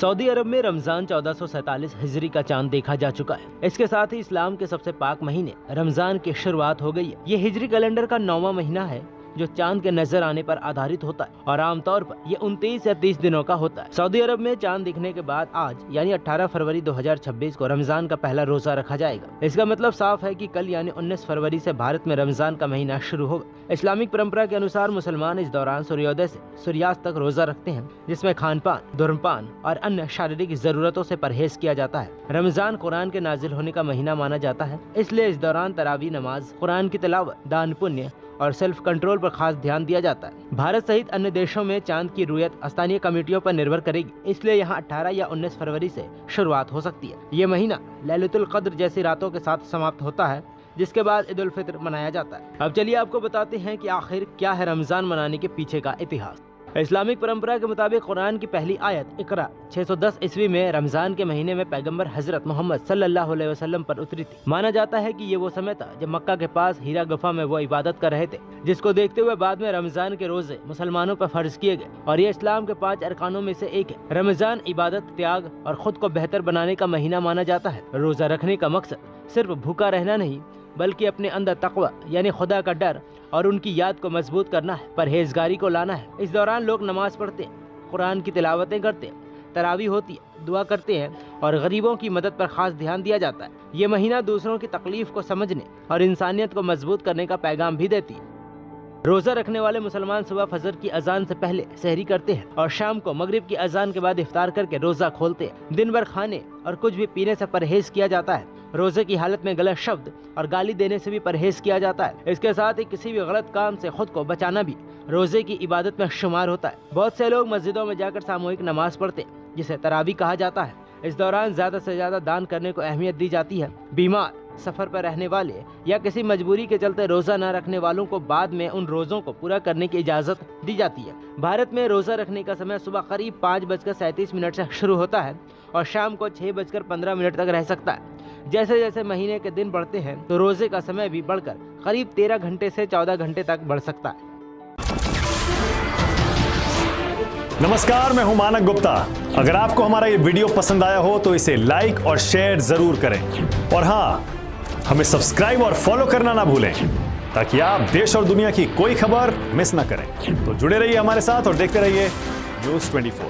Saudi अरब में रमजान 1447 हिजरी का चांद देखा जा चुका है। इसके साथ ही इस्लाम के सबसे पाक महीने रमजान की शुरुआत हो गई है। ये हिजरी कैलेंडर का 9वां महीना है जो चांद के नजर आने पर आधारित होता है और आमतौर पर ये 29 या 30 दिनों का होता है। सऊदी अरब में चांद दिखने के बाद आज यानी 18 फरवरी 2026 को रमजान का पहला रोजा रखा जाएगा। इसका मतलब साफ है कि कल यानी 19 फरवरी से भारत में रमजान का महीना शुरू होगा। इस्लामिक परंपरा के अनुसार मुसलमान इस दौरान सूर्योदय से सूर्यास्त तक रोजा रखते हैं, जिसमें खान पान, धूम्रपान और अन्य शारीरिक जरूरतों से परहेज किया जाता है। रमजान कुरान के नाजिल होने का महीना माना जाता है, इसलिए इस दौरान तरावी नमाज, कुरान की तिलावत, दान पुण्य और सेल्फ कंट्रोल पर खास ध्यान दिया जाता है। भारत सहित अन्य देशों में चांद की रुयत स्थानीय कमेटियों पर निर्भर करेगी, इसलिए यहाँ 18 या 19 फरवरी से शुरुआत हो सकती है। ये महीना लैलतुल कद्र जैसी रातों के साथ समाप्त होता है, जिसके बाद ईद उल फित्र मनाया जाता है। अब चलिए आपको बताते हैं कि आखिर क्या है रमजान मनाने के पीछे का इतिहास। इस्लामिक परंपरा के मुताबिक कुरान की पहली आयत इकरा 610 ईस्वी में रमजान के महीने में पैगंबर हजरत मोहम्मद सल्लल्लाहु अलैहि वसल्लम पर उतरी थी। माना जाता है कि ये वो समय था जब मक्का के पास हीरा गुफा में वो इबादत कर रहे थे, जिसको देखते हुए बाद में रमजान के रोजे मुसलमानों पर फर्ज किए गए और ये इस्लाम के 5 अरकानों में से एक है। रमजान इबादत, त्याग और खुद को बेहतर बनाने का महीना माना जाता है। रोजा रखने का मकसद सिर्फ भूखा रहना नहीं, बल्कि अपने अंदर तकवा यानी खुदा का डर और उनकी याद को मजबूत करना है, परहेजगारी को लाना है। इस दौरान लोग नमाज पढ़ते हैं, कुरान की तिलावतें करते हैं, तरावी होती है, दुआ करते हैं और गरीबों की मदद पर खास ध्यान दिया जाता है। ये महीना दूसरों की तकलीफ को समझने और इंसानियत को मजबूत करने का पैगाम भी देती है। रोजा रखने वाले मुसलमान सुबह फजर की अजान से पहले सहरी करते हैं और शाम को मगरिब की अजान के बाद इफ्तार करके रोजा खोलते हैं। दिन भर खाने और कुछ भी पीने से परहेज किया जाता है। रोजे की हालत में गलत शब्द और गाली देने से भी परहेज किया जाता है। इसके साथ ही किसी भी गलत काम से खुद को बचाना भी रोजे की इबादत में शुमार होता है। बहुत से लोग मस्जिदों में जाकर सामूहिक नमाज पढ़ते हैं, जिसे तरावी कहा जाता है। इस दौरान ज्यादा से ज्यादा दान करने को अहमियत दी जाती है। बीमार, सफर पर रहने वाले या किसी मजबूरी के चलते रोजा न रखने वालों को बाद में उन रोजों को पूरा करने की इजाजत दी जाती है। भारत में रोजा रखने का समय सुबह करीब 5:37 से शुरू होता है और शाम को 6:15 तक रह सकता है। जैसे जैसे महीने के दिन बढ़ते हैं तो रोजे का समय भी बढ़कर करीब 13 घंटे से 14 घंटे तक बढ़ सकता है। नमस्कार, मैं हूं मानक गुप्ता। अगर आपको हमारा ये वीडियो पसंद आया हो तो इसे लाइक और शेयर जरूर करें और हाँ, हमें सब्सक्राइब और फॉलो करना ना भूलें ताकि आप देश और दुनिया की कोई खबर मिस ना करें। तो जुड़े रहिए हमारे साथ और देखते रहिए न्यूज़ 24।